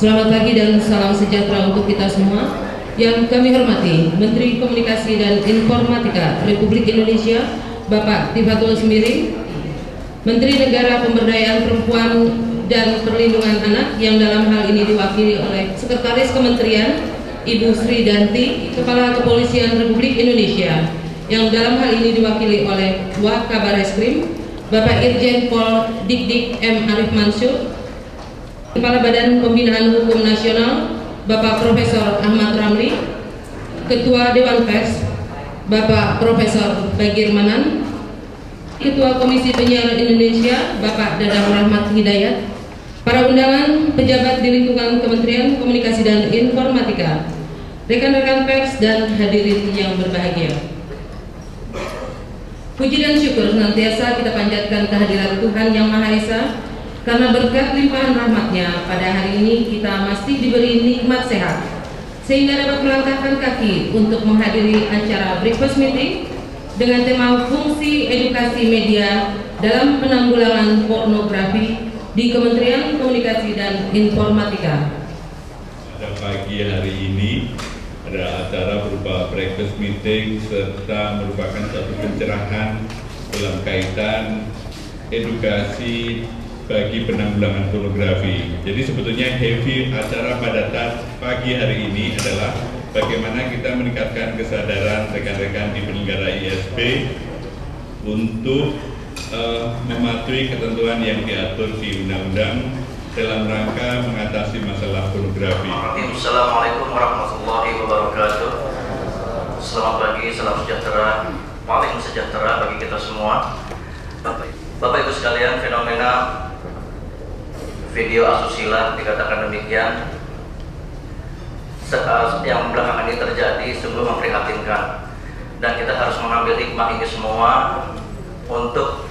Selamat pagi dan salam sejahtera untuk kita semua. Yang kami hormati Menteri Komunikasi dan Informatika Republik Indonesia Bapak Tifatul Sembiring, Menteri Negara Pemberdayaan Perempuan dan Perlindungan Anak yang dalam hal ini diwakili oleh Sekretaris Kementerian Ibu Sri Danti, Kepala Kepolisian Republik Indonesia yang dalam hal ini diwakili oleh Wakabareskrim Bapak Irjen Pol Dik M. Arif Mansur, Kepala Badan Pembinaan Hukum Nasional Bapak Profesor Ahmad Ramli, Ketua Dewan Pers Bapak Profesor Bagir Manan, Ketua Komisi Penyiaran Indonesia Bapak Dadang Rahmat Hidayat, para undangan, pejabat di lingkungan Kementerian Komunikasi dan Informatika, rekan-rekan pers dan hadirin yang berbahagia. Puji dan syukur senantiasa kita panjatkan kehadirat Tuhan Yang Maha Esa, karena berkat limpahan rahmatnya pada hari ini kita masih diberi nikmat sehat sehingga dapat melangkahkan kaki untuk menghadiri acara breakfast meeting dengan tema fungsi edukasi media dalam penanggulangan pornografi di Kementerian Komunikasi dan Informatika. Pada pagi hari ini ada acara berupa breakfast meeting serta merupakan satu pencerahan dalam kaitan edukasi bagi penanggulangan pornografi. Jadi sebetulnya heavy acara pada pagi hari ini adalah bagaimana kita meningkatkan kesadaran rekan-rekan di penyelenggara ISP untuk mematuhi ketentuan yang diatur di undang-undang dalam rangka mengatasi masalah pornografi. Assalamualaikum warahmatullahi wabarakatuh. Selamat pagi, salam sejahtera, paling sejahtera bagi kita semua. Bapak Ibu sekalian, fenomena video asusila dikatakan demikian yang belakangan ini terjadi sungguh memprihatinkan, dan kita harus mengambil hikmah ini semua untuk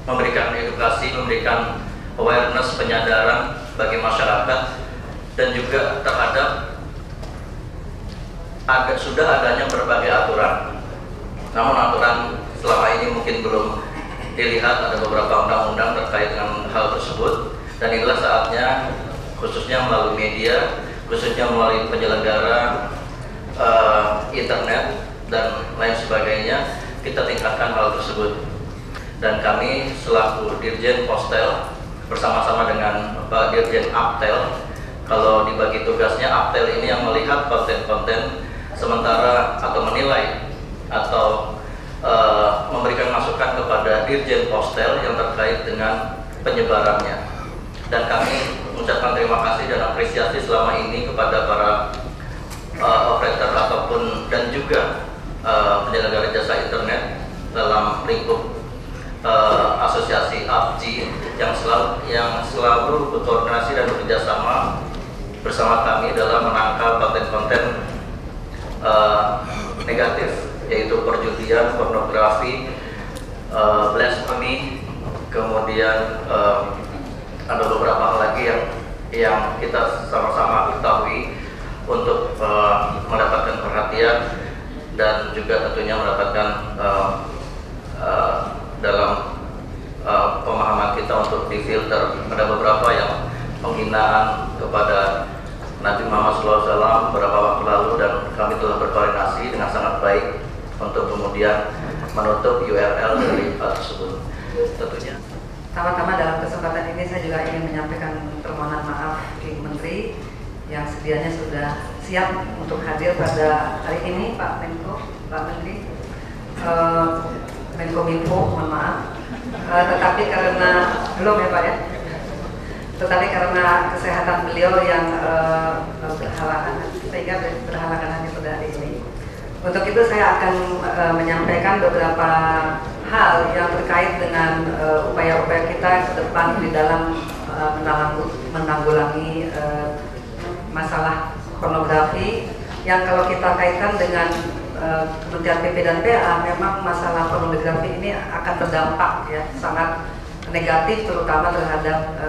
memberikan edukasi, memberikan awareness, penyadaran bagi masyarakat, dan juga terhadap sudah adanya berbagai aturan. Namun aturan selama ini mungkin belum dilihat, ada beberapa undang-undang terkait dengan hal tersebut. Dan inilah saatnya, khususnya melalui media, khususnya melalui penyelenggara internet dan lain sebagainya, kita tingkatkan hal tersebut. Dan kami selaku Dirjen Postel bersama-sama dengan Pak Dirjen Aptel, kalau dibagi tugasnya, Aptel ini yang melihat konten-konten sementara atau menilai atau memberikan masukan kepada Dirjen Postel yang terkait dengan penyebarannya. Dan kami mengucapkan terima kasih dan apresiasi selama ini kepada para operator ataupun dan juga penyelenggara jasa internet dalam lingkup asosiasi APJI yang selalu berkoordinasi dan bekerjasama bersama kami dalam menangkal konten-konten negatif, yaitu perjudian, pornografi, blasphemy, kemudian ada beberapa hal lagi yang kita sama-sama ketahui untuk mendapatkan perhatian dan juga tentunya mendapatkan dalam pemahaman kita untuk difilter. Ada beberapa yang penghinaan kepada Nabi Muhammad SAW beberapa waktu lalu, dan kami telah berkoordinasi dengan sangat baik untuk kemudian menutup URL dari hal tersebut tentunya. Pertama-tama dalam kesempatan ini saya juga ingin menyampaikan permohonan maaf di Menteri yang sedianya sudah siap untuk hadir pada hari ini, Pak Menko, Pak Menteri, Menkominfo, mohon maaf, tetapi karena belum ya Pak ya, tetapi karena kesehatan beliau yang berhalangan sehingga berhalangan hadir pada hari ini. Untuk itu saya akan menyampaikan beberapa hal yang terkait dengan upaya-upaya kita ke depan di dalam menanggulangi masalah pornografi, yang kalau kita kaitkan dengan Kementerian PP dan PA, memang masalah pornografi ini akan terdampak ya sangat negatif, terutama terhadap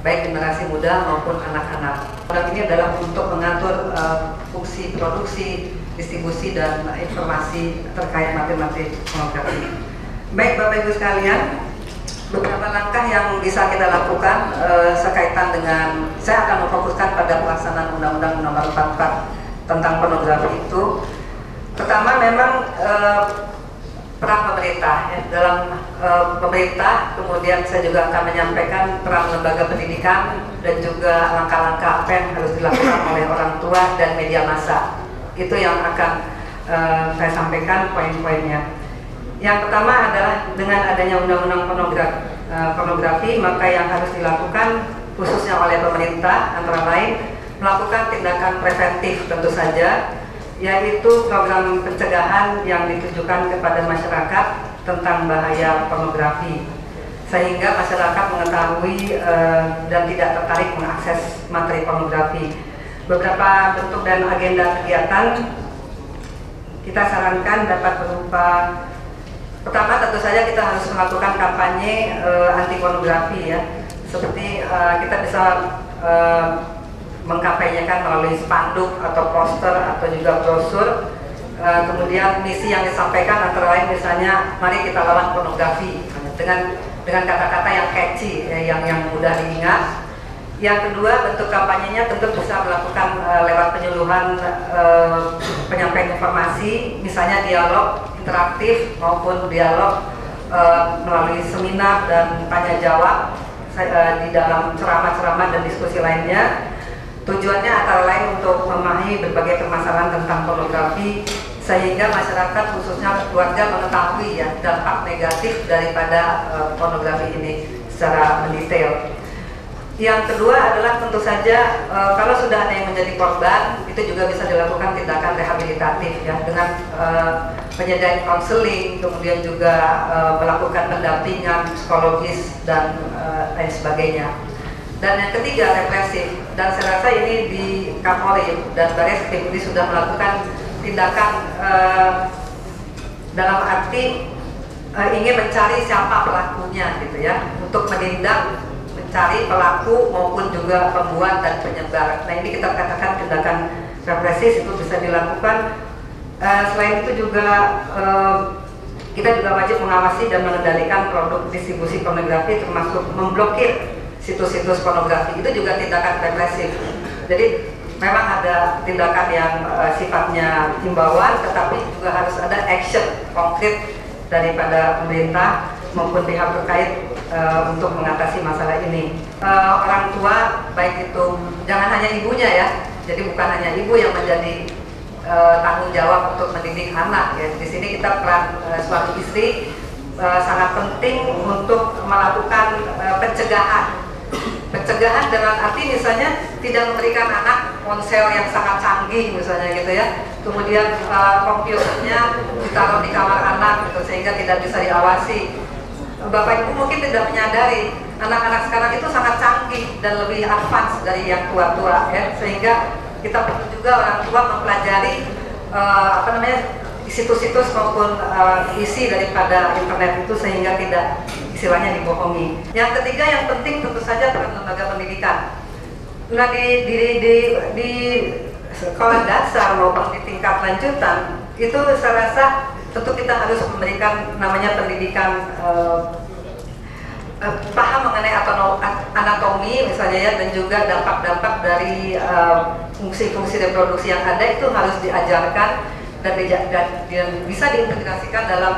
baik generasi muda maupun anak-anak. Program ini adalah untuk mengatur fungsi produksi, distribusi dan informasi terkait materi-materi pornografi. Baik Bapak Ibu sekalian, Beberapa langkah yang bisa kita lakukan sekaitan dengan, saya akan memfokuskan pada pelaksanaan Undang-Undang Nomor 44 tentang pornografi itu. Pertama, memang peran pemerintah ya, dalam pemerintah, kemudian saya juga akan menyampaikan peran lembaga pendidikan dan juga langkah-langkah apa yang harus dilakukan oleh orang tua dan media massa. Itu yang akan saya sampaikan poin-poinnya. Yang pertama adalah dengan adanya undang-undang pornografi, maka yang harus dilakukan khususnya oleh pemerintah antara lain melakukan tindakan preventif tentu saja, yaitu program pencegahan yang ditujukan kepada masyarakat tentang bahaya pornografi, sehingga masyarakat mengetahui dan tidak tertarik mengakses materi pornografi. Beberapa bentuk dan agenda kegiatan kita sarankan dapat berupa, pertama tentu saja kita harus melakukan kampanye anti pornografi ya, seperti kita bisa mengkampanyekan melalui spanduk atau poster atau juga brosur. Kemudian misi yang disampaikan antara lain misalnya, mari kita lawan pornografi dengan kata-kata yang catchy, yang mudah diingat. Yang kedua, bentuk kampanyenya tentu bisa melakukan lewat penyuluhan penyampaian informasi, misalnya dialog interaktif maupun dialog melalui seminar dan tanya jawab di dalam ceramah-ceramah dan diskusi lainnya. Tujuannya antara lain untuk memahami berbagai permasalahan tentang pornografi, sehingga masyarakat khususnya keluarga mengetahui ya dampak negatif daripada pornografi ini secara mendetail. Yang kedua adalah tentu saja kalau sudah ada yang menjadi korban, itu juga bisa dilakukan tindakan rehabilitatif ya, dengan penyediaan konseling, kemudian juga melakukan pendampingan psikologis dan lain sebagainya. Dan yang ketiga, represif. Dan saya rasa ini di Kapolri dan Barreskrim ini sudah melakukan tindakan dalam arti ingin mencari siapa pelakunya gitu ya, untuk menindak, mencari pelaku maupun juga pembuat dan penyebar. Nah, ini kita katakan tindakan represif, itu bisa dilakukan. Selain itu juga kita juga wajib mengawasi dan mengendalikan produk distribusi pornografi, termasuk memblokir situs-situs pornografi. Itu juga tindakan represif. Jadi memang ada tindakan yang sifatnya himbauan, tetapi juga harus ada action konkret daripada pemerintah maupun pihak terkait untuk mengatasi masalah ini. Orang tua, baik itu jangan hanya ibunya ya, jadi bukan hanya ibu yang menjadi tanggung jawab untuk mendidik anak ya. Di sini kita peran suami istri sangat penting untuk melakukan pencegahan. Pencegahan dengan arti misalnya tidak memberikan anak ponsel yang sangat canggih misalnya gitu ya, kemudian komputernya ditaruh di kamar anak gitu, sehingga tidak bisa diawasi. Bapak Ibu mungkin tidak menyadari anak-anak sekarang itu sangat canggih dan lebih advance dari yang tua-tua ya, sehingga kita perlu juga orang tua mempelajari situs-situs maupun isi daripada internet itu, sehingga tidak istilahnya dibohongi. Yang ketiga yang penting tentu saja peran lembaga pendidikan. Nah, di sekolah dasar maupun di tingkat lanjutan itu saya rasa tentu kita harus memberikan namanya pendidikan paham mengenai anatomi misalnya ya, dan juga dampak-dampak dari fungsi-fungsi reproduksi yang ada itu harus diajarkan dan bisa diintegrasikan dalam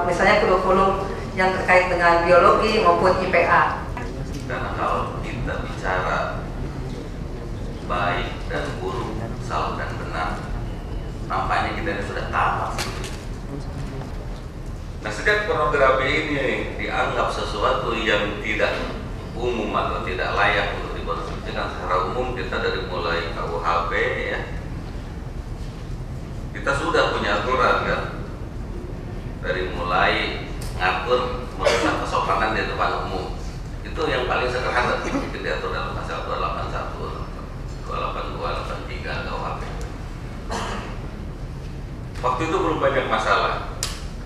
misalnya kurikulum yang terkait dengan biologi maupun IPA. Karena kalau kita bicara baik dan buruk, salah dan benar, nampaknya kita ini sudah tamat. Nah, sejak pornografi ini dianggap sesuatu yang tidak umum atau tidak layak untuk dikonsumsikan secara umum, kita dari mulai KUHP ya, kita sudah punya aturan kan, dari mulai ngatur merusak kesopanan di tempat umum. Itu yang paling sederhana mungkin diatur dalam pasal 281, 282, 83 KUHP. Waktu itu belum banyak masalah.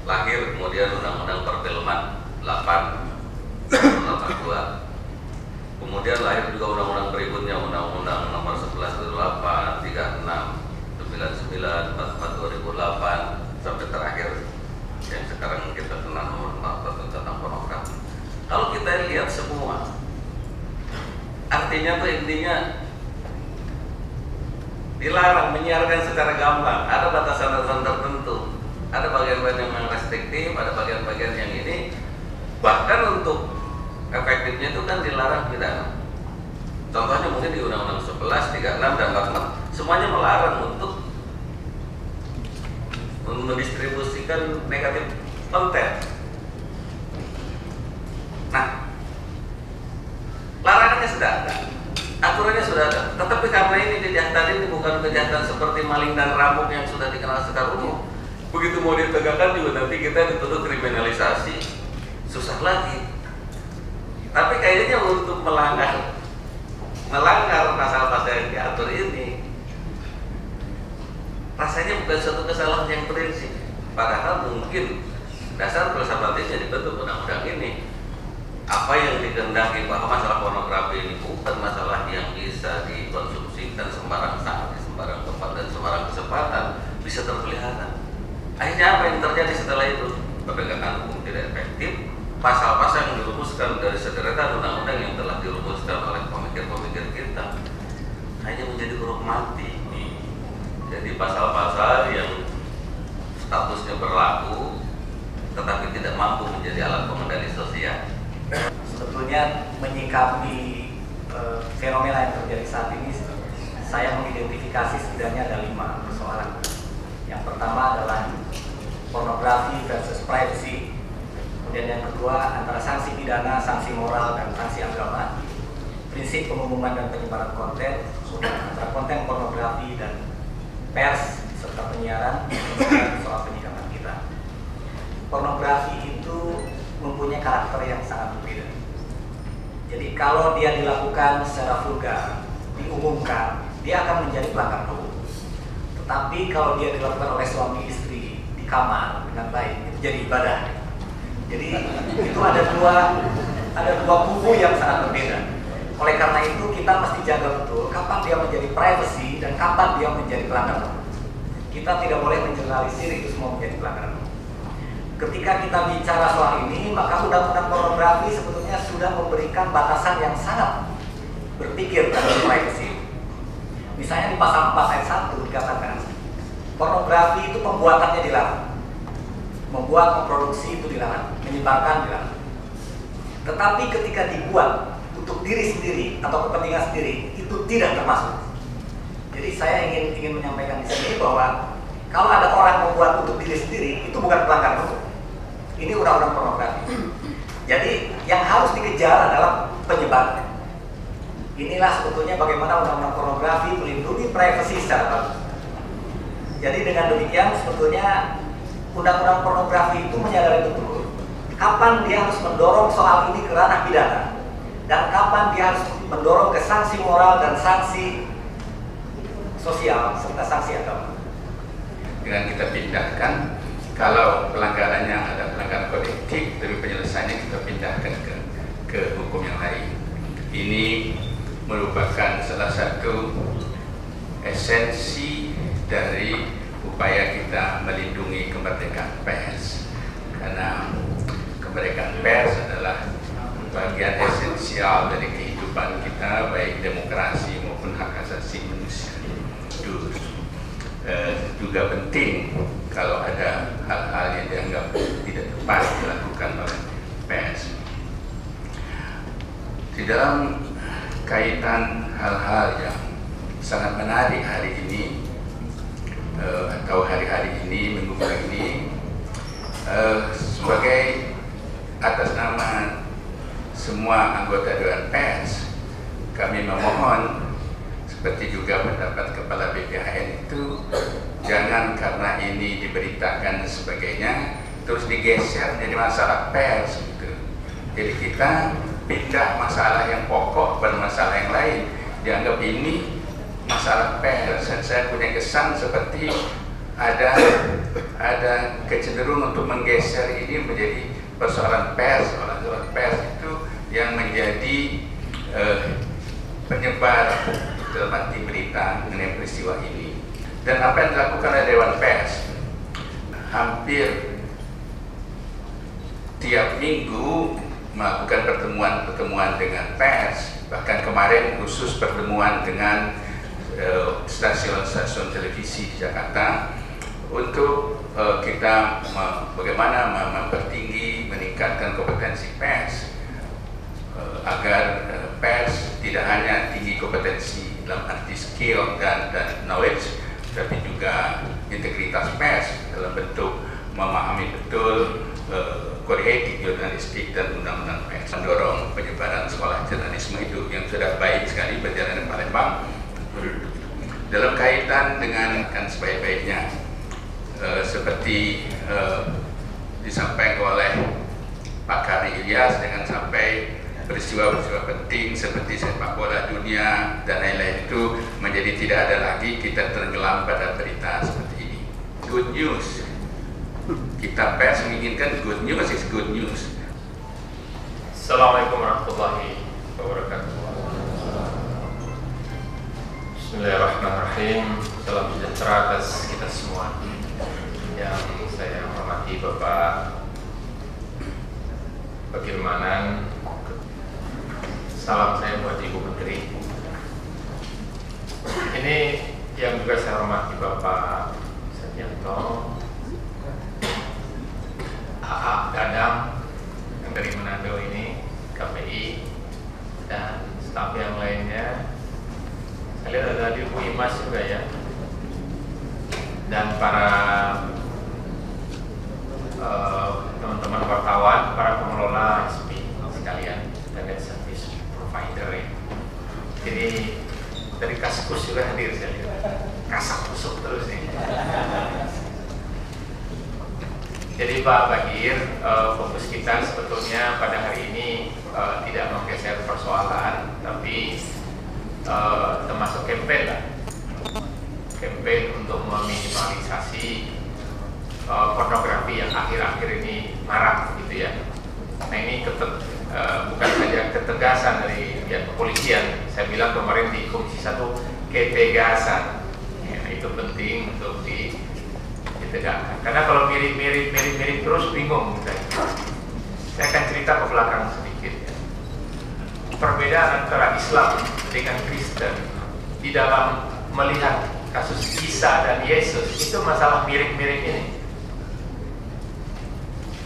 Lahir kemudian Undang-Undang Perfilman 82, kemudian lahir juga undang-undang berikutnya, Undang-Undang Nomor 11 2008, 36, 99, 44 2008, sampai terakhir yang sekarang kita kenal Nomor 44 tentang pornografi. Artinya tuh intinya dilarang menyiarkan secara gamblang. Ada batasan-batasan tertentu. Ada bagian-bagian yang restriktif, ada bagian-bagian yang ini. Bahkan untuk efektifnya itu kan dilarang pidana. Contohnya mungkin di Undang-Undang 11, 36, dan 44 semuanya melarang untuk mendistribusikan negatif konten. Nah, larangannya sudah ada, aturannya sudah ada. Tetapi karena ini kejahatan ini bukan kejahatan seperti maling dan rampok yang sudah dikenal secara umum. Begitu mau ditegakkan juga nanti kita dituduh kriminalisasi, susah lagi. Tapi kayaknya untuk melanggar pasal-pasal yang diatur ini, rasanya bukan suatu kesalahan yang prinsip. Padahal mungkin dasar filsafatisnya dibentuk undang-undang ini. Apa yang dikehendaki bahwa masalah pornografi ini bukan masalah yang bisa dikonsumsikan sembarang saat, di sembarang tempat dan sembarang kesempatan bisa terpelihara. Akhirnya apa yang terjadi setelah itu? Penegakan hukum tidak efektif. Pasal-pasal yang dirumuskan dari sederetan undang-undang yang telah dirumuskan oleh pemikir-pemikir kita hanya menjadi huruf mati. Jadi pasal-pasal yang statusnya berlaku tetapi tidak mampu menjadi alat pengendali sosial. Sebetulnya menyikapi fenomena yang terjadi saat ini, saya mengidentifikasi setidaknya ada 5 persoalan. Yang pertama adalah pornografi versus privacy. Kemudian yang kedua antara sanksi pidana, sanksi moral, dan sanksi agama. Prinsip pengumuman dan penyebaran konten, antara konten pornografi dan pers serta penyiaran, soal penyikapan kita. Pornografi itu mempunyai karakter yang sangat berbeda. Jadi kalau dia dilakukan secara vulgar, diumumkan, dia akan menjadi pelanggaran hukum. Tetapi kalau dia dilakukan oleh suami istri di kamar dengan baik, itu jadi ibadah. Jadi itu ada dua kubu yang sangat berbeda. Oleh karena itu kita mesti jaga betul kapan dia menjadi privacy dan kapan dia menjadi pelanggaran hukum. Kita tidak boleh mengeneralisir itu semua menjadi pelanggaran hukum. Ketika kita bicara soal ini, maka undang-undang pornografi sebetulnya sudah memberikan batasan yang sangat berpikir terhadap privacy. Misalnya di pasal 4 ayat 1 dikatakan pornografi itu pembuatannya dilarang. Membuat, memproduksi itu dilarang, menyebarkan dilarang. Tetapi ketika dibuat untuk diri sendiri atau kepentingan sendiri itu tidak termasuk. Jadi saya ingin menyampaikan di sini bahwa kalau ada orang membuat untuk diri sendiri itu bukan pelanggaran hukum. Ini undang-undang pornografi. Jadi yang harus dikejar adalah penyebaran. Inilah sebetulnya bagaimana undang-undang pornografi melindungi privasi secara bagus. Jadi dengan demikian sebetulnya undang-undang pornografi itu menyadari betul kapan dia harus mendorong soal ini ke ranah pidana dan kapan dia harus mendorong ke sanksi moral dan sanksi sosial serta sanksi agama. Dengan kita pindahkan, kalau pelanggarannya ada pelanggaran kode etik, tapi penyelesaiannya kita pindahkan ke hukum yang lain. Ini merupakan salah satu esensi dari upaya kita melindungi kemerdekaan pers, karena kemerdekaan pers adalah bagian esensial dari kehidupan kita, baik demokrasi maupun hak asasi manusia. Itu juga penting kalau ada hal-hal yang dianggap tidak tepat dilakukan oleh pers. Di dalam kaitan hal-hal yang sangat menarik hari ini atau hari-hari ini, minggu ini, sebagai atas nama semua anggota Dewan Pers, kami memohon seperti juga pendapat Kepala BPHN itu jangan karena ini diberitakan dan sebagainya terus digeser menjadi masalah pers gitu. Jadi kita pindah masalah yang pokok pada masalah yang lain, dianggap ini masalah pers. Dan saya punya kesan seperti ada kecenderungan untuk menggeser ini menjadi persoalan pers. Persoalan pers itu yang menjadi penyebar dalam arti berita mengenai peristiwa ini. Dan apa yang dilakukan oleh Dewan Pers hampir tiap minggu melakukan pertemuan-pertemuan dengan pers, bahkan kemarin khusus pertemuan dengan stasiun-stasiun televisi Jakarta untuk kita bagaimana mempertinggi, meningkatkan kompetensi pers agar pers tidak hanya tinggi kompetensi dalam arti skill dan knowledge, tapi juga integritas pers dalam bentuk memahami betul kode etik jurnalistik dan undang-undang pers, mendorong penyebaran sekolah jurnalisme itu yang sudah baik sekali berjalan di Palembang. Dalam kaitan dengan sebaik-baiknya seperti disampaikan oleh Pak Karni Ilyas, dengan sampai peristiwa-peristiwa penting seperti sepak bola dunia dan lain-lain itu menjadi tidak ada lagi kita tenggelam pada berita seperti ini. Good news. Kita pers menginginkan good news is good news. Assalamualaikum warahmatullahi wabarakatuh. Bismillahirrahmanirrahim. Salam sejahtera atas kita semua. Yang saya hormati Bapak Bagirmanan, salam saya buat Ibu Menteri. Ini yang juga saya hormati Bapak Setianto, AA Dadang yang dari Manado ini, KPI, dan staf yang lainnya. Saya lihat ada di Bu Imas juga ya, dan para teman-teman wartawan, para pengelola SP sekalian, dan service provider ya. Jadi dari Kaskus juga hadir, saya lihat kasak kusuk terus nih. Jadi Pak Bagir, fokus kita sebetulnya pada hari ini tidak menggeser persoalan, tapi termasuk campaign lah, campaign untuk meminimalisasi pornografi yang akhir-akhir ini marak gitu ya. Nah ini bukan saja ketegasan dari pihak kepolisian, saya bilang kemarin di Komisi 1 ketegasan ya, itu penting untuk ditegakkan, karena kalau mirip terus bingung kita. Saya akan cerita ke belakang sedikit ya. Perbedaan antara Islam dengan Kristen di dalam melihat kasus Isa dan Yesus itu masalah mirip-mirip ini.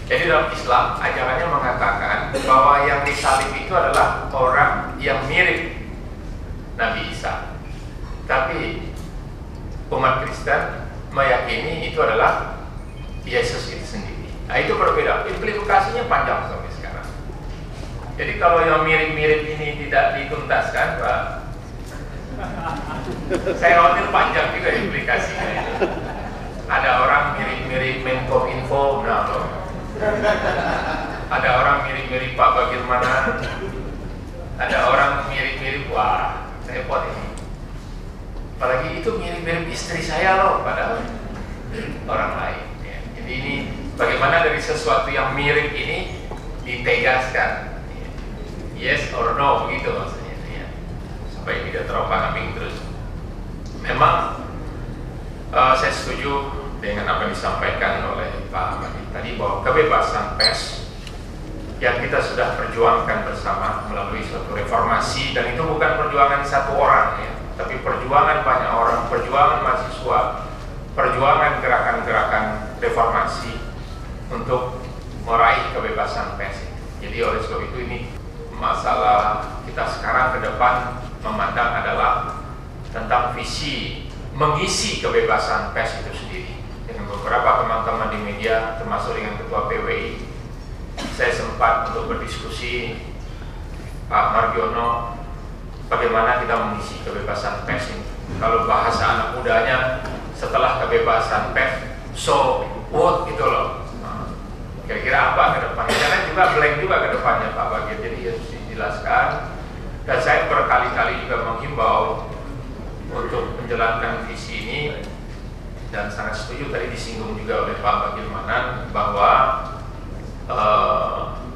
Jadi dalam Islam ajarannya mengatakan bahwa yang disalib itu adalah orang yang mirip Nabi Isa, tapi umat Kristen meyakini itu adalah Yesus itu sendiri. Nah itu berbeda, implikasinya panjang sampai sekarang. Jadi kalau yang mirip-mirip ini tidak dituntaskan, Pak, saya khawatir panjang juga implikasinya itu. Ada orang mirip-mirip Menkominfo, nah loh. Ada orang mirip-mirip Pak Bagirmanan, ada orang mirip-mirip, wah repot ini. Apalagi itu mirip-mirip istri saya loh, padahal orang lain ya. Jadi ini bagaimana dari sesuatu yang mirip ini ditegaskan ya. Yes or no begitu maksudnya ya. Supaya tidak terombang-ambing terus. Memang saya setuju dengan apa yang disampaikan oleh Pak Bagir tadi, bahwa kebebasan pers yang kita sudah perjuangkan bersama melalui suatu reformasi, dan itu bukan perjuangan satu orang ya, tapi perjuangan banyak orang, perjuangan mahasiswa, perjuangan gerakan-gerakan reformasi untuk meraih kebebasan pers. Jadi oleh sebab itu ini masalah kita sekarang ke depan memandang adalah tentang visi mengisi kebebasan pers itu sendiri. Dengan beberapa teman-teman di media, termasuk dengan Ketua PWI, saya sempat untuk berdiskusi Pak Margiono, bagaimana kita mengisi kebebasan pers ini. Kalau bahasa anak mudanya, setelah kebebasan pers, so what gitu loh. Kira-kira apa ke depannya? Karena juga blank juga ke depannya Pak Bagir, jadi harus dijelaskan. Dan saya berkali-kali juga menghimbau untuk menjalankan visi ini, dan sangat setuju tadi disinggung juga oleh Pak Bagirmanan bahwa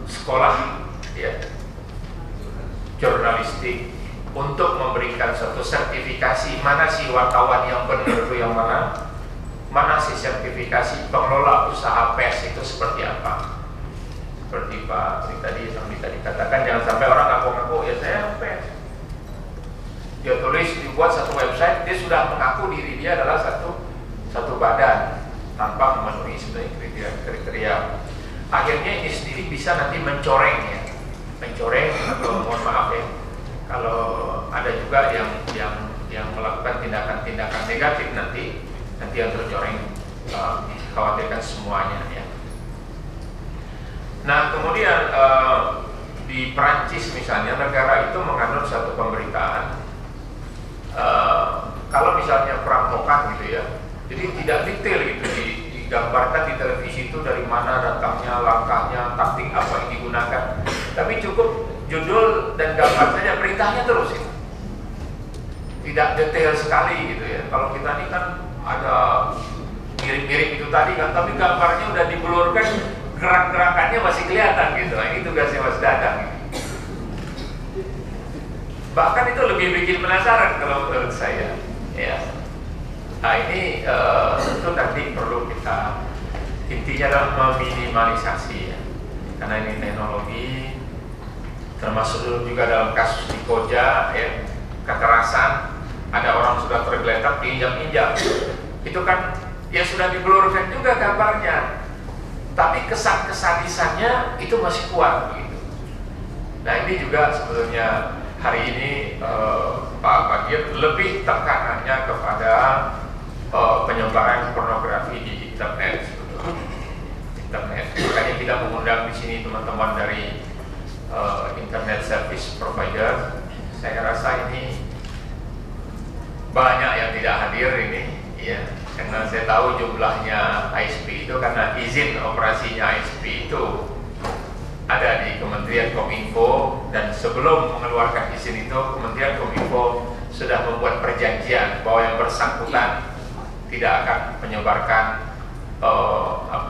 sekolah ya, jurnalistik untuk memberikan suatu sertifikasi, mana sih wartawan yang benar itu yang mana sih sertifikasi pengelola usaha pers itu seperti apa. Seperti Pak tadi dikatakan, jangan sampai orang ngaku-ngaku ya saya pers. Dia tulis dibuat satu website, dia sudah mengaku diri dia adalah satu badan tanpa memenuhi sebenarnya kriteria. Akhirnya ini sendiri bisa nanti mencoreng ya, atau mohon maaf ya, kalau ada juga yang melakukan tindakan-tindakan negatif nanti yang tercoreng, khawatirkan semuanya ya. Nah kemudian di Perancis misalnya, negara itu menganut satu pemberitaan, kalau misalnya perampokan gitu ya, jadi tidak detail gitu digambarkan di televisi itu dari mana datangnya, langkahnya, taktik apa yang digunakan, tapi cukup judul dan gambar saja, beritanya terus itu. Tidak detail sekali gitu ya. Kalau kita ini kan ada mirip-mirip itu tadi kan, tapi gambarnya udah dibelurkan, gerak-gerakannya masih kelihatan gitu. Nah, ini tugasnya Mas Dadang. Bahkan itu lebih bikin penasaran kalau menurut saya. Ya. Nah ini tentu nanti perlu kita, intinya adalah meminimalisasi ya. Karena ini teknologi, termasuk juga dalam kasus di Koja ya, kekerasan, ada orang sudah tergeletak diinjak-injak, itu kan ya sudah diblurkan juga gambarnya, tapi kesan kesadisannya itu masih kuat begitu. Nah ini juga sebetulnya hari ini Pak Bagir lebih tekanannya kepada penyebaran pornografi di internet sebetulnya. Makanya kita mengundang di sini teman-teman dari internet service provider. Saya rasa ini banyak yang tidak hadir ini ya, karena saya tahu jumlahnya ISP itu karena izin operasinya ISP itu ada di Kementerian Kominfo, dan sebelum mengeluarkan izin itu Kementerian Kominfo sudah membuat perjanjian bahwa yang bersangkutan tidak akan menyebarkan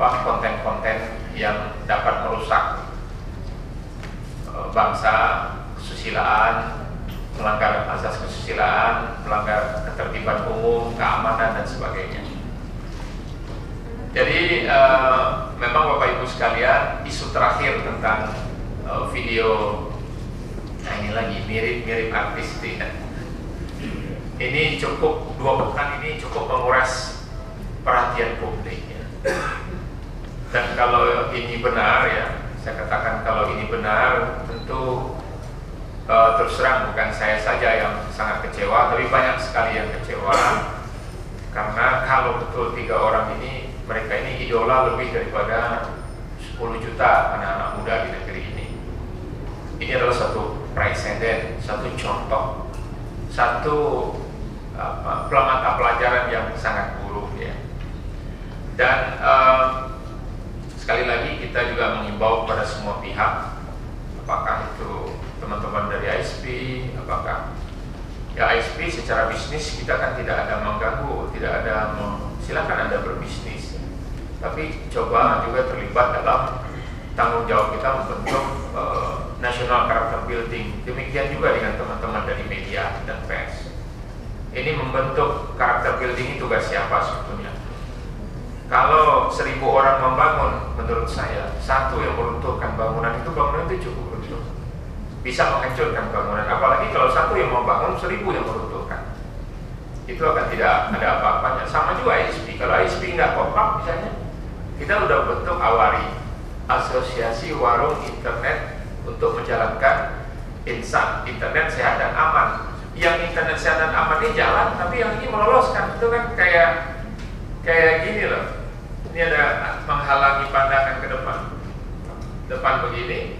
konten-konten yang dapat merusak bangsa, kesusilaan, melanggar asas kesusilaan, melanggar ketertiban umum, keamanan dan sebagainya. Jadi memang Bapak Ibu sekalian, isu terakhir tentang video, nah ini lagi mirip-mirip artis ya. Ini cukup, 2 pekan ini cukup menguras perhatian publik ya. Dan kalau ini benar ya, saya katakan kalau ini benar, tentu terus terang bukan saya saja yang sangat kecewa, tapi banyak sekali yang kecewa. Karena kalau betul 3 orang ini, mereka ini idola lebih daripada 10 juta anak-anak muda di negeri ini. Ini adalah satu presiden, satu contoh, satu mata pelajaran yang sangat buruk ya. Dan sekali lagi kita juga mengimbau kepada semua pihak, apakah itu teman-teman dari ISP, apakah ya ISP secara bisnis kita kan tidak ada mengganggu, tidak ada silakan Anda berbisnis, tapi coba juga terlibat dalam tanggung jawab kita membentuk national character building. Demikian juga dengan teman-teman dari media dan pers. Ini membentuk karakter building itu tugas siapa sebetulnya? Kalau 1000 orang membangun, menurut saya satu yang meruntuhkan bangunan itu cukup runtuh, bisa menghancurkan bangunan. Apalagi kalau satu yang membangun, 1000 yang meruntuhkan, itu akan tidak ada apa-apanya. Sama juga ISP, kalau ISP nggak kompak misalnya, kita udah bentuk AWARI, Asosiasi Warung Internet untuk menjalankan internet sehat dan aman. Yang internet sehat dan aman ini jalan, tapi yang ini meloloskan. Itu kan kayak gini loh. Ini ada menghalangi pandangan ke depan begini,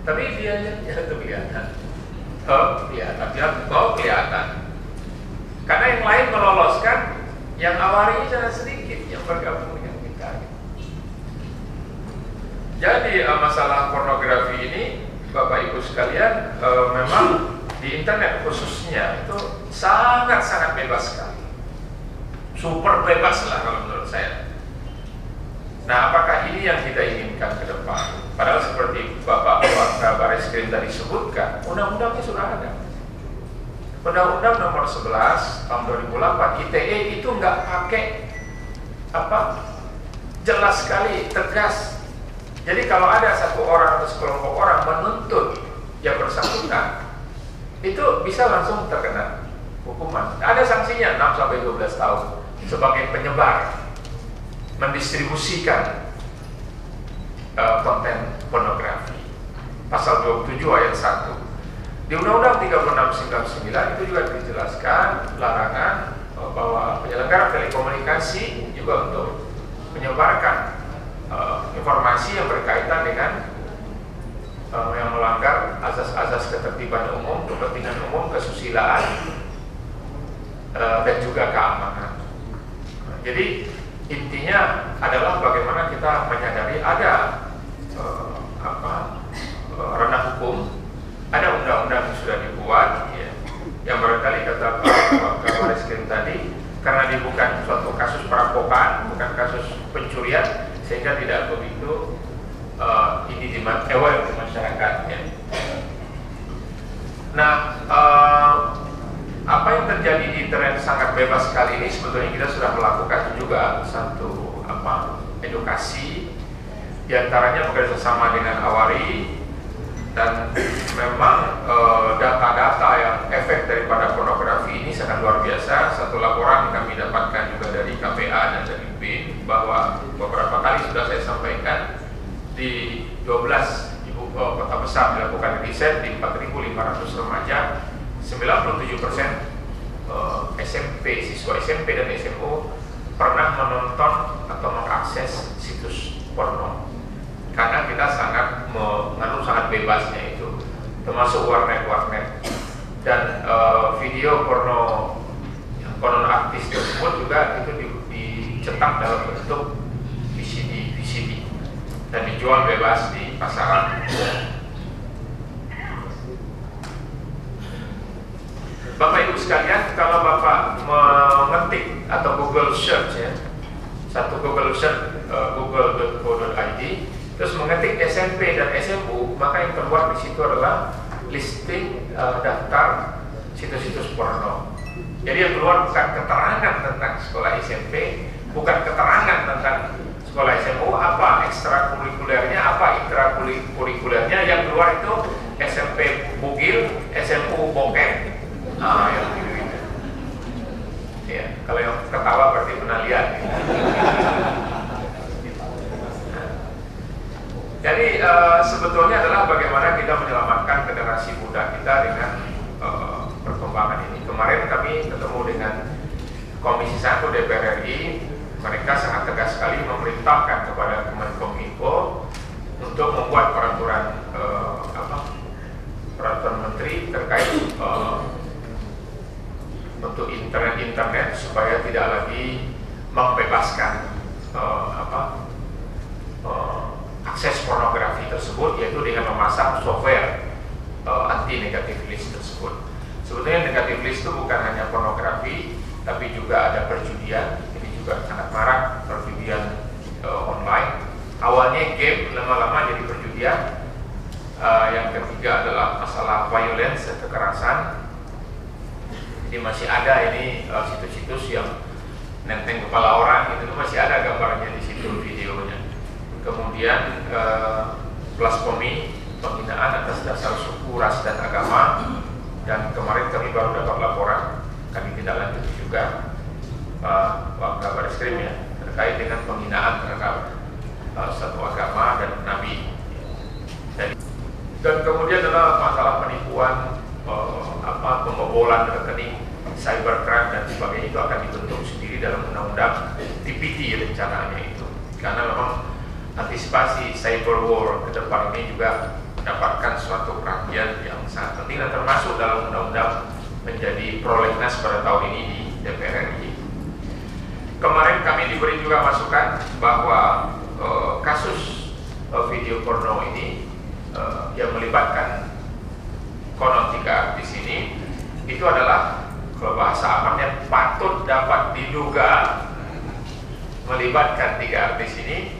tapi dia kelihatan. Kelihatan. Karena yang lain meloloskan, yang AWARI sangat sedikit yang bergabung dengan kita. Jadi masalah pornografi ini, Bapak Ibu sekalian, memang di internet khususnya itu sangat-sangat bebas sekali, super bebas lah kalau menurut saya. Nah, apakah ini yang kita inginkan ke depan? Padahal seperti Bapak Kabar Eskrim tadi sebutkan, undang-undangnya sudah ada. Undang-undang nomor 11 tahun 2008 ITE itu nggak pakai jelas sekali, tegas, Jadi kalau ada satu orang atau sekelompok orang menuntut yang bersangkutan, itu bisa langsung terkena hukuman. Ada sanksinya 6-12 tahun sebagai penyebar, mendistribusikan konten pornografi. Pasal 27 ayat 1. Di Undang-Undang 36/99 itu juga dijelaskan larangan bahwa penyelenggara telekomunikasi juga untuk menyebarkan informasi yang berkaitan dengan yang melanggar azas-azas ketertiban umum, kepentingan umum, kesusilaan, dan juga keamanan. Jadi intinya adalah bagaimana kita menyadari ada ranah hukum, ada undang-undang yang sudah dibuat, ya, yang barangkali kata Pak Kabar Eskrim tadi, karena dia bukan suatu kasus perampokan, bukan kasus pencurian, sehingga tidak begitu ini aware di masyarakat. Ya. Nah, apa yang terjadi di internet sangat bebas kali ini sebetulnya kita sudah melakukan juga satu edukasi, diantaranya bekerjasama dengan Awari, dan memang data-data yang efek daripada pornografi ini sangat luar biasa. Satu laporan kami dapatkan juga dari KPA dan dari BIN bahwa beberapa kali sudah saya sampaikan di 12 ibu kota besar dilakukan riset di 4.500 remaja, 97% SMP, siswa SMP dan SMU pernah menonton atau mengakses situs porno. Karena kita sangat mengandung sangat bebasnya itu, termasuk warnet-warnet, dan video porno yang konon artis tersebut juga itu dicetak dalam bentuk VCD dan dijual bebas di pasaran. Bapak Ibu sekalian, kalau Bapak mengetik atau Google search ya, satu Google search google.co.id, terus mengetik SMP dan SMU, maka yang keluar di situ adalah listing daftar situs-situs porno. Jadi yang keluar bukan keterangan tentang sekolah SMP, bukan keterangan tentang sekolah SMU, apa ekstrakurikulernya, apa intrakurikulernya. Yang keluar itu SMP bugil, SMU bokep. Yang gitu-gitu. Ya, kalau yang ketawa berarti pernah lihat. Jadi sebetulnya adalah bagaimana kita menyelamatkan generasi muda kita dengan perkembangan ini. Kemarin kami ketemu dengan Komisi 1 DPR RI, mereka sangat tegas sekali memerintahkan kepada Kemenkominfo untuk membuat peraturan menteri terkait untuk internet supaya tidak lagi membebaskan akses pornografi tersebut, yaitu dengan memasang software anti negative list tersebut. Sebetulnya negative list itu bukan hanya pornografi, tapi juga ada perjudian. Ini juga sangat marak, perjudian online. Awalnya game, lama-lama jadi perjudian. Yang ketiga adalah masalah violence, kekerasan. Jadi masih ada ini situs-situs yang nenteng kepala orang, itu masih ada gambarnya di situ, videonya. Kemudian blasfemi, penghinaan atas dasar suku, ras, dan agama. Dan kemarin kami baru dapat laporan, kami tidak lanjut juga Pak Kabar Eskrim ya, terkait dengan penghinaan terhadap satu agama dan nabi. Dan kemudian adalah masalah penipuan, pembobolan rekening, cybercrime dan sebagainya, itu akan dibentuk sendiri dalam undang-undang TPT rencananya itu. Karena memang antisipasi cyber war ke depan ini juga mendapatkan suatu perhatian yang sangat penting dan termasuk dalam undang-undang menjadi prolegnas pada tahun ini di DPR RI. Kemarin kami diberi juga masukan bahwa kasus video porno ini yang melibatkan konon 3 artis ini itu adalah, kalau bahasa amannya, patut dapat diduga melibatkan 3 artis ini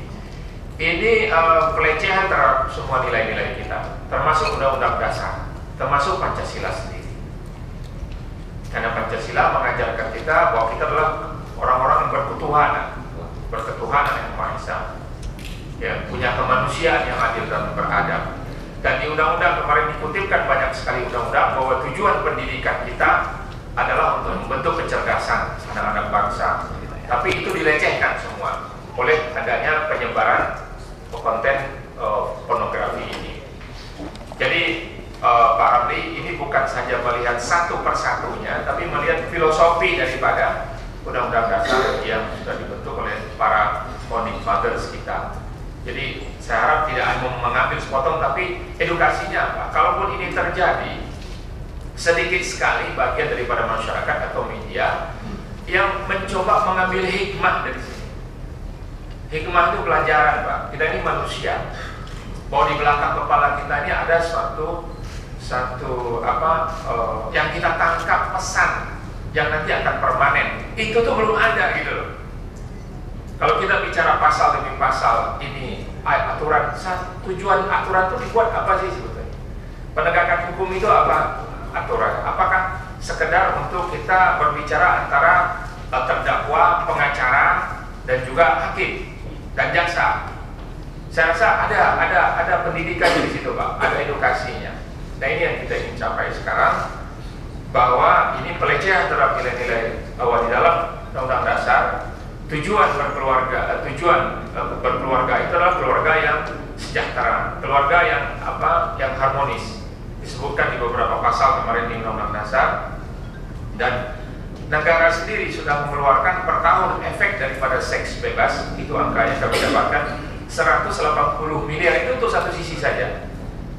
pelecehan terhadap semua nilai-nilai kita, termasuk undang-undang dasar, termasuk Pancasila sendiri. Karena Pancasila mengajarkan kita bahwa kita adalah orang-orang yang berketuhanan yang Maha Esa. ya, punya kemanusiaan yang adil dan beradab. Dan di undang-undang kemarin dikutipkan banyak sekali undang-undang bahwa tujuan pendidikan kita adalah untuk membentuk kecerdasan anak-anak bangsa. Tapi itu dilecehkan semua oleh adanya penyebaran konten pornografi ini. Jadi Pak Ramli ini bukan saja melihat satu persatunya, tapi melihat filosofi daripada undang-undang dasar yang sudah dibentuk oleh para founding fathers kita. Jadi saya harap tidak hanya mengambil sepotong, tapi edukasinya apa? Kalaupun ini terjadi, sedikit sekali bagian daripada masyarakat atau media yang mencoba mengambil hikmah dari sini. Hikmah itu pelajaran, Pak. Kita ini manusia. Bahwa di belakang kepala kita ini ada yang kita tangkap pesan yang nanti akan permanen. Itu tuh belum ada gitu loh. Kalau kita bicara pasal demi pasal ini aturan, tujuan aturan itu dibuat apa sih sebetulnya? Penegakan hukum itu apa aturan? Apakah sekedar untuk kita berbicara antara terdakwa, pengacara, dan juga hakim dan jaksa? Saya rasa ada pendidikan di situ, Pak, ada edukasinya. Nah, ini yang kita ingin capai sekarang, bahwa ini pelecehan terhadap nilai-nilai bahwa di dalam Undang-Undang Dasar tujuan berkeluarga itu adalah keluarga yang sejahtera, keluarga yang harmonis. Disebutkan di beberapa pasal kemarin di Undang-Undang Dasar, dan negara sendiri sudah mengeluarkan per tahun efek daripada seks bebas. Itu angka yang kami dapatkan 180 miliar. Itu untuk satu sisi saja,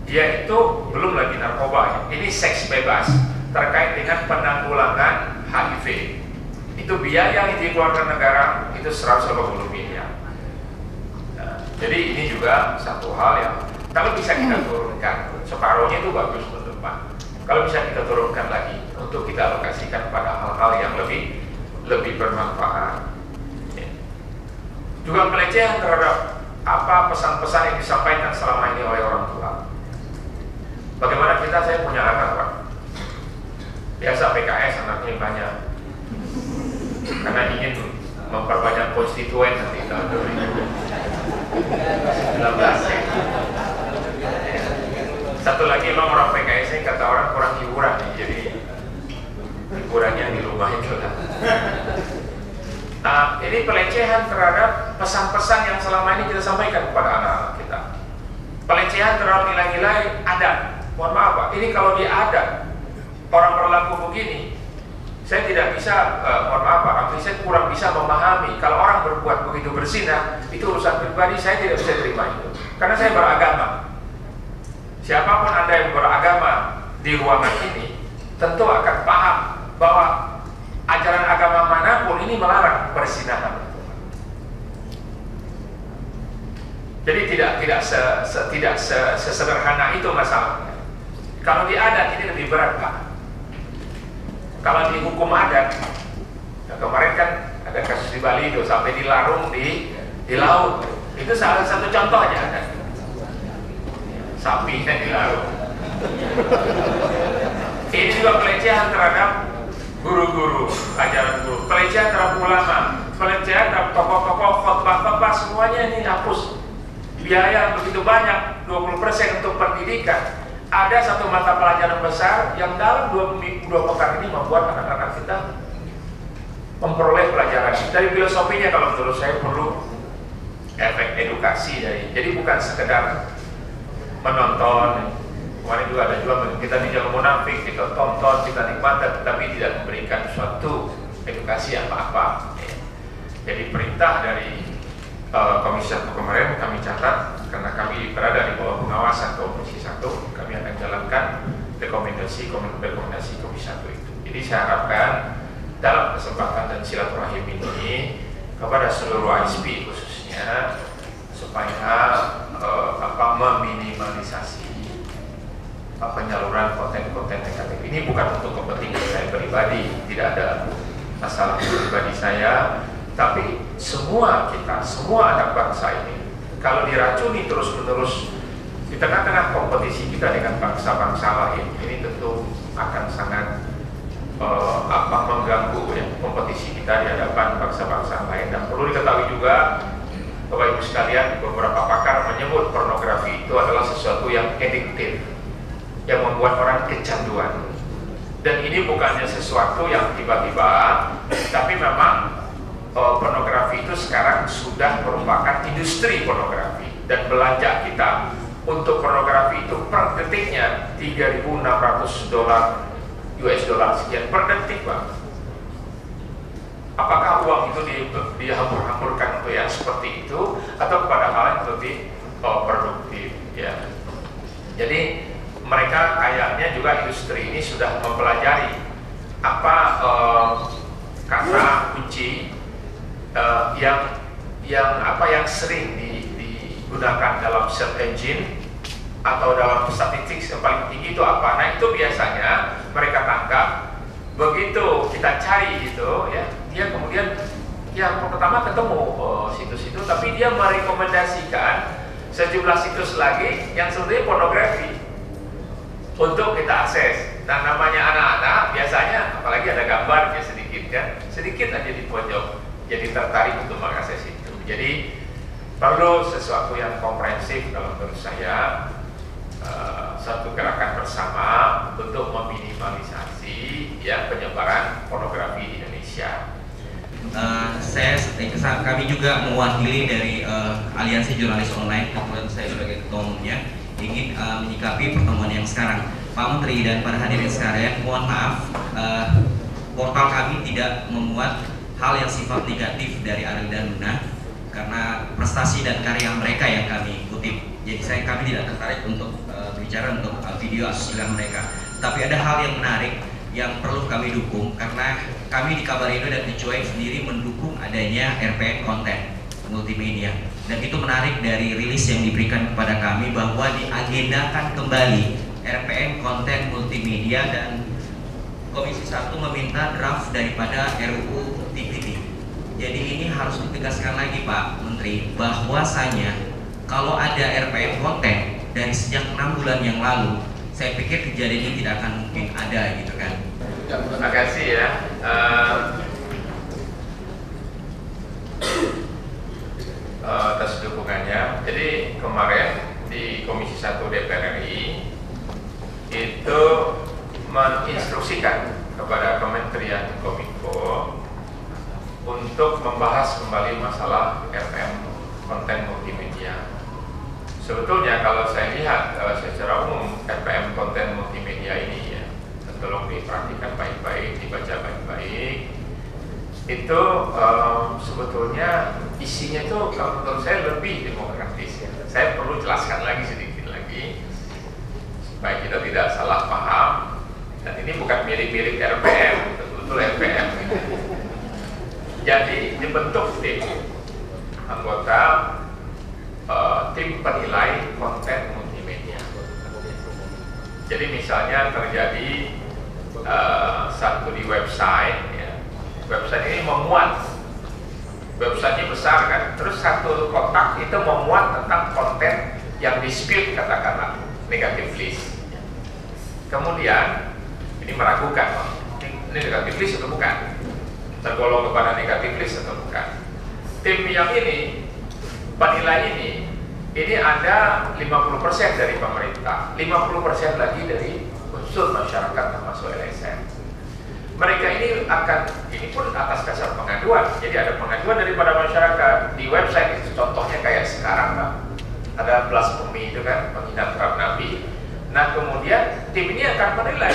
yaitu belum lagi narkoba. Ini seks bebas terkait dengan penanggulangan HIV. Itu biaya yang dikeluarkan negara itu 180 miliar. Nah, jadi ini juga satu hal yang kalau bisa kita turunkan, separuhnya itu bagus untuk Pak. Kalau bisa kita turunkan lagi untuk kita alokasikan pada hal-hal yang lebih bermanfaat. Juga pelecehan terhadap pesan-pesan yang disampaikan selama ini oleh orang tua. Bagaimana saya punya anak, Pak. Biasa PKS anaknya banyak, karena ingin memperbanyak konstituen nanti tahun 2019. Satu lagi memang orang PKS ini kata orang kurang hiburan nih, jadi hiburannya di rumah itu lah. Nah, ini pelecehan terhadap pesan-pesan yang selama ini kita sampaikan kepada anak-anak kita. Pelecehan terhadap nilai-nilai adat. Mohon maaf, Pak, ini kalau di adat orang berlaku begini, saya tidak bisa, mohon maaf Pak, saya kurang bisa memahami. Kalau orang berbuat begitu berzina, itu urusan pribadi, saya tidak bisa terima itu. Karena saya beragama. Siapapun Anda yang beragama di ruangan ini, tentu akan paham bahwa ajaran agama manapun ini melarang perzinahan. Jadi tidak sesederhana itu masalahnya. Kalau di adat ini lebih berat, Pak. Kalau di hukum adat, nah kemarin kan ada kasus di Bali itu sampai dilarung di laut. Itu salah satu contohnya ada. Sapinya dilarung. Ini juga pelecehan terhadap guru-guru, ajaran guru, pelecehan terhadap ulama, pelecehan terhadap tokoh-tokoh, khotbah-khotbah, semuanya ini hapus. Biaya begitu banyak, 20% untuk pendidikan. Ada satu mata pelajaran besar yang dalam 2 pekan ini membuat anak-anak kita memperoleh pelajaran. Dari filosofinya kalau menurut saya perlu efek edukasi jadi bukan sekedar menonton. Kemarin juga ada kita tidak munafik, kita tonton, kita nikmati, tapi tidak memberikan suatu edukasi apa-apa. Jadi perintah dari Komisi 1 kemarin kami catat, karena kami berada di bawah pengawasan Komisi 1, kami akan jalankan rekomendasi Komisi 1 itu. Jadi saya harapkan dalam kesempatan dan silaturahim ini kepada seluruh ISP khususnya, supaya meminimalisasi penyaluran konten-konten negatif. Ini bukan untuk kepentingan saya pribadi, tidak ada masalah pribadi saya, tapi semua anak bangsa ini kalau diracuni terus-menerus di tengah-tengah kompetisi kita dengan bangsa-bangsa lain, ini tentu akan sangat mengganggu ya kompetisi kita di hadapan bangsa-bangsa lain. Dan perlu diketahui juga Bapak Ibu sekalian, beberapa pakar menyebut pornografi itu adalah sesuatu yang adiktif, yang membuat orang kecanduan. Dan ini bukannya sesuatu yang tiba-tiba, tapi memang pornografi itu sekarang sudah merupakan industri pornografi. Dan belanja kita untuk pornografi itu per detiknya $3.600 US dollar sekian per detik, Pak. Apakah uang itu dihambur-hamburkan untuk yang seperti itu atau kepada hal yang lebih produktif, ya? Jadi mereka kayaknya juga industri ini sudah mempelajari apa kata kunci yang sering digunakan dalam search engine atau dalam statistik yang paling tinggi itu apa. Nah, itu biasanya mereka tangkap, begitu kita cari gitu ya, dia kemudian yang pertama ketemu situs itu, tapi dia merekomendasikan sejumlah situs lagi yang sebenarnya pornografi untuk kita akses. Nah, namanya anak-anak biasanya apalagi ada gambarnya sedikit aja di pojok, jadi tertarik untuk mengakses itu. Jadi perlu sesuatu yang komprehensif kalau menurut saya, satu gerakan bersama untuk meminimalisasi ya penyebaran pornografi di Indonesia. Kami juga mewakili dari Aliansi Jurnalis Online, kemudian saya sebagai ketua umumnya ingin menyikapi pertemuan yang sekarang. Pak Menteri dan para hadirin sekalian, mohon maaf, portal kami tidak memuat hal yang sifat negatif dari Ariel dan Luna karena prestasi dan karya mereka yang kami kutip. Jadi kami tidak tertarik untuk berbicara untuk video asusila mereka. Tapi ada hal yang menarik yang perlu kami dukung, karena kami di Kabarindo dan di Cuek sendiri mendukung adanya RPM konten multimedia. Dan itu menarik dari rilis yang diberikan kepada kami bahwa diagendakan kembali RPM konten multimedia, dan Komisi 1 meminta draft daripada RUU TPT. Jadi ini harus ditegaskan lagi Pak Menteri, bahwasanya kalau ada RPM konten dari sejak 6 bulan yang lalu, saya pikir kejadian ini tidak akan mungkin ada gitu kan. Terima kasih ya. Atas dukungannya. Jadi kemarin di Komisi 1 DPR RI itu menginstruksikan kepada Kementerian Kominfo untuk membahas kembali masalah RPM konten multimedia. Sebetulnya kalau saya lihat secara umum RPM konten multimedia ini ya, tolong diperhatikan baik-baik, dibaca baik-baik. Itu sebetulnya isinya itu kalau menurut saya lebih demokratis ya. Saya perlu jelaskan lagi sedikit lagi supaya kita tidak salah paham. Dan ini bukan mirip-mirip RPM, betul-betul RPM gitu. Jadi dibentuk tim anggota tim penilai konten multimedia. Jadi misalnya terjadi satu di website ya. Website ini memuat, websitenya besar kan, terus satu kotak itu memuat tentang konten yang dispute, katakanlah negative list. Kemudian ini meragukan, ini negative list atau bukan, tergolong kepada negative list atau bukan. Tim yang ini, penilai ini ada 50% dari pemerintah, 50% lagi dari unsur masyarakat termasuk LSM. Mereka ini pun atas dasar pengaduan. Jadi ada pengaduan daripada masyarakat di website itu, contohnya kayak sekarang Pak, ada blasphemy itu kan, penghinaan terhadap Nabi. Nah kemudian tim ini akan menilai,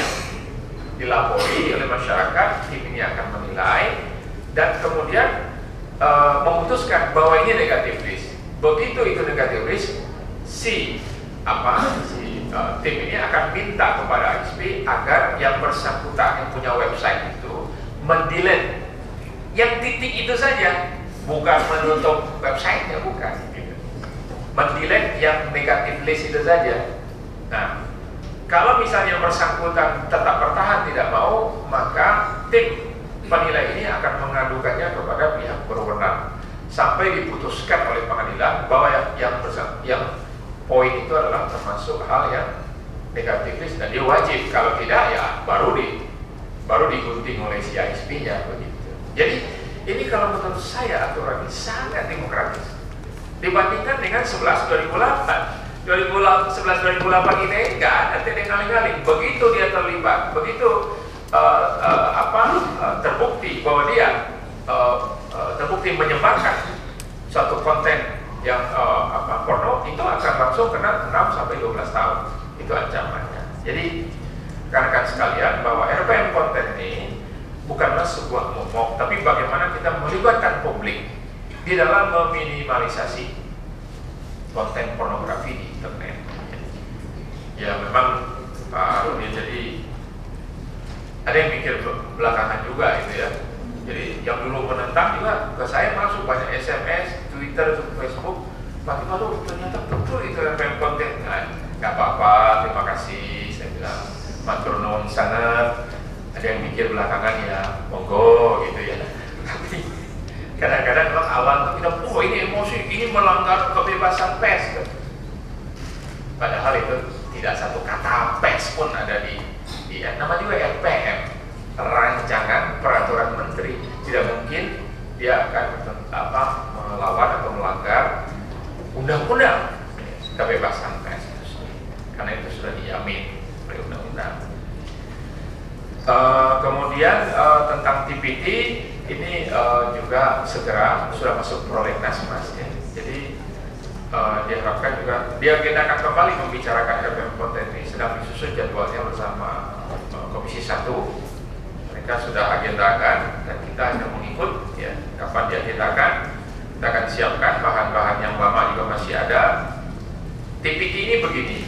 dilapori oleh masyarakat, tim ini akan menilai dan kemudian memutuskan bahwa ini negatif list. Begitu itu negatif list, tim ini akan minta kepada ISP agar yang bersangkutan yang punya website itu mendelete yang titik itu saja, bukan menutup websitenya, bukan gitu. Mendelete yang negatif list itu saja. Nah, kalau misalnya bersangkutan tetap bertahan tidak mau, maka tim penilai ini akan mengadukannya kepada pihak berwenang sampai diputuskan oleh pengadilan bahwa yang poin itu adalah termasuk hal yang negatif list dan dia wajib, kalau tidak ya baru digunting oleh si ISP-nya begitu. Jadi ini kalau menurut saya aturan ini sangat demokratis. dibandingkan dengan 11-2008 ini nggak ada TD Ngaling-Ngaling. Begitu dia terlibat, begitu terbukti bahwa dia terbukti menyebarkan suatu konten yang porno, itu akan langsung kena 6-12 tahun. Itu ancamannya. Jadi rekan-rekan sekalian, bahwa RPM konten ini bukanlah sebuah momok, tapi bagaimana kita melibatkan publik di dalam meminimalisasi konten pornografi di internet. Ya memang dia jadi ada yang mikir belakangan juga itu ya. Jadi yang dulu menentang juga ke saya masuk banyak SMS, Twitter, Facebook. Lalu ternyata betul itu RPM konten. Nggak apa-apa, terima kasih. Saya bilang matur nuwun sangat. Ada yang mikir belakangan ya monggo gitu ya. Tapi kadang-kadang orang awal kita, oh ini emosi, ini melanggar kebebasan pers. Padahal itu tidak satu kata pers pun ada di nama juga RPM, rancangan peraturan menteri. Tidak mungkin dia akan melawan atau melanggar undang-undang kebebasan pers, karena itu sudah dijamin oleh undang-undang. Kemudian tentang TPT ini juga segera sudah masuk prolegnas Mas ya. Jadi diharapkan juga diagendakan kembali membicarakan RPM konten ini, sedang disusun jadwalnya bersama Komisi 1. Mereka sudah agendakan dan kita hanya mengikut ya kapan diagendakan. Kita akan siapkan bahan-bahan yang lama juga masih ada. TPT ini begini,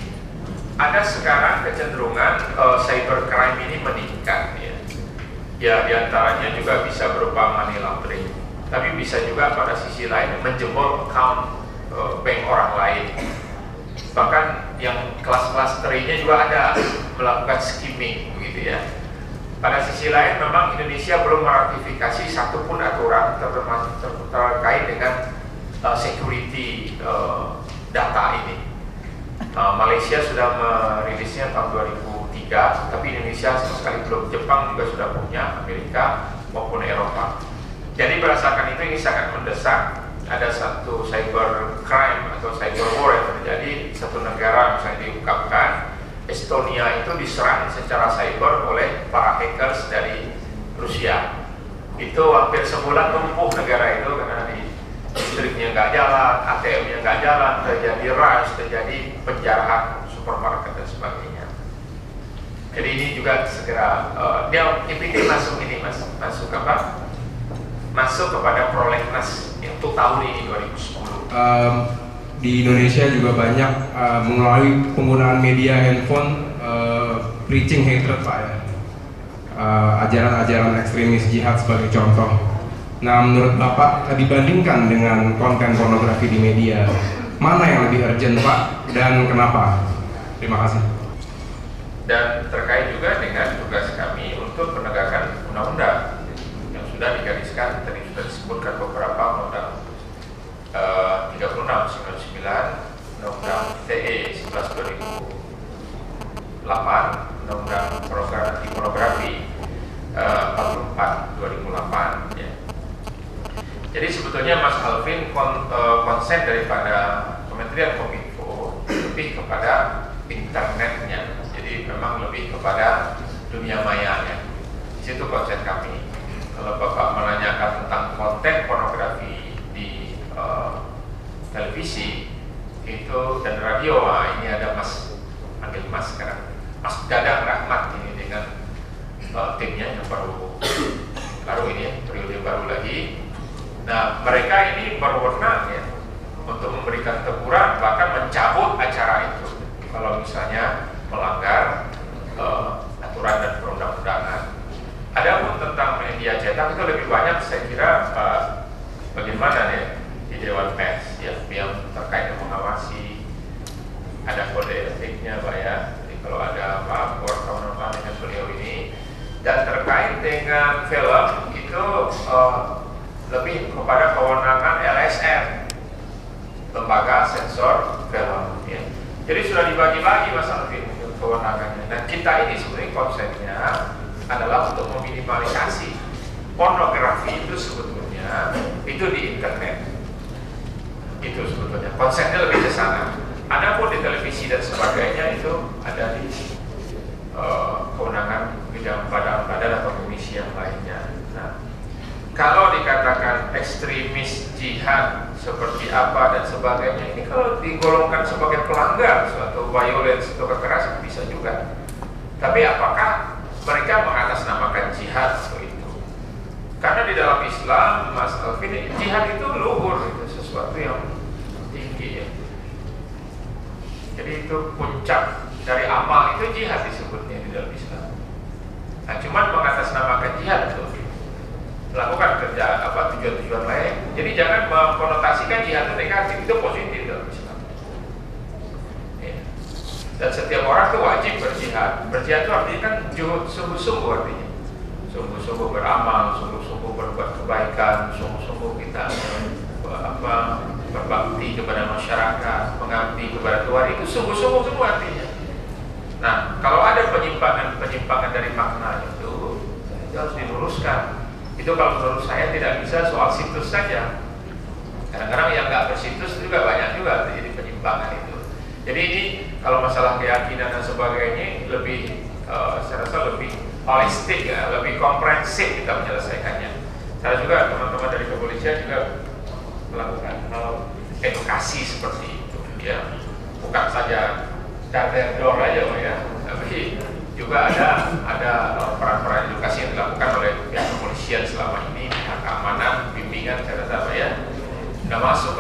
ada sekarang kecenderungan cybercrime ini meningkat ya. Ya diantaranya juga bisa berupa money laundering, tapi bisa juga pada sisi lain menjebol account bank orang lain. Bahkan yang kelas-kelas terinya juga ada melakukan skimming begitu ya. Pada sisi lain memang Indonesia belum meratifikasi satupun aturan terkait dengan security data ini. Malaysia sudah merilisnya tahun 2003, tapi Indonesia sama sekali belum. Jepang juga sudah punya, Amerika maupun Eropa. Jadi berdasarkan itu ini sangat mendesak. Ada satu cyber crime atau cyber war yang terjadi satu negara, misalnya diungkapkan Estonia itu diserang secara cyber oleh para hackers dari Rusia. Itu hampir sebulan lumpuh negara itu karena di listriknya nggak jalan, ATM-nya nggak jalan, terjadi rush, terjadi penjarahan supermarket dan sebagainya. Jadi ini juga segera dia TPT masuk ini masuk apa? Masuk kepada prolegnas untuk tahun ini 2010. Di Indonesia juga banyak melalui penggunaan media handphone preaching hatred Pak ya, ajaran-ajaran ekstremis jihad sebagai contoh. Nah menurut Bapak dibandingkan dengan konten pornografi di media, mana yang lebih urgent Pak dan kenapa? Terima kasih. Dan terkait juga dengan tugas kami untuk penegakan undang-undang yang sudah digariskan, tadi sudah disebutkan beberapa undang-undang 36, 99, undang-undang ITE 11/2008, undang-undang pornografi 44 2008 ya. Jadi sebetulnya Mas Alvin konsen daripada Kementerian Kominfo lebih kepada internetnya. Jadi memang lebih kepada dunia mayanya. Di situ konsen kami. Kalau Bapak menanyakan tentang konten pornografi di televisi itu dan radio, ini ada Mas, panggil Mas sekarang, Mas Dadang Rahmat ini dengan timnya yang baru ini periode baru lagi. Nah mereka ini berwenang ya untuk memberikan teguran, bahkan mencabut acara itu kalau misalnya melanggar aturan dan perundang-undangan. Adapun tentang media cetak itu lebih banyak saya kira bagaimana ya di Dewan Pers ya, yang terkait dengan mengawasi, ada kode etiknya Pak ya. Jadi kalau ada apa wartawan dengan beliau ini, dan terkait dengan film itu lebih kepada kewenangan LSM, lembaga sensor film ya. Jadi sudah dibagi-bagi Mas Alvin kewenangannya, dan kita ini sebenarnya konsepnya adalah untuk meminimalisasi pornografi itu sebetulnya itu di internet. Itu sebetulnya konsepnya lebih ke sana. Adapun di televisi dan sebagainya itu ada di kewenangan bidang badan atau komisi yang lainnya. Nah, kalau dikatakan ekstremis jihad seperti apa dan sebagainya, ini kalau digolongkan sebagai pelanggar suatu violence atau kekerasan bisa juga. Tapi apakah mereka mengatasnamakan jihad itu? Karena di dalam Islam, Mas Alvin, jihad itu luhur, itu sesuatu yang tinggi ya. Jadi itu puncak dari amal, itu jihad disebutnya di dalam Islam. Nah, cuman mengatasnamakan jihad itu melakukan kerja tujuan-tujuan lain. Jadi jangan mengkonotasikan jihad itu negatif, itu positif dalam Islam. Ya. Dan setiap orang itu wajib berjihad. Berjihad itu artinya kan juhud, sungguh-sungguh artinya. Sungguh-sungguh beramal, sungguh-sungguh berbuat kebaikan, sungguh-sungguh kita berbakti kepada masyarakat, mengabdi kepada Tuhan, itu sungguh-sungguh semua artinya. Nah, kalau ada penyimpangan dari makna itu harus diluruskan. Itu kalau menurut saya tidak bisa soal situs saja. Kadang-kadang yang nggak bersitus juga banyak juga terjadi penyimpangan itu. Jadi ini kalau masalah keyakinan dan sebagainya lebih, saya rasa lebih holistik ya, lebih komprehensif kita menyelesaikannya. Saya juga teman-teman dari kepolisian juga melakukan edukasi seperti itu ya, bukan saja dor aja ya, tapi juga ada peran-peran edukasi yang dilakukan oleh pihak kepolisian selama ini, pihak keamanan, bimbingan, saya rasa ya sudah masuk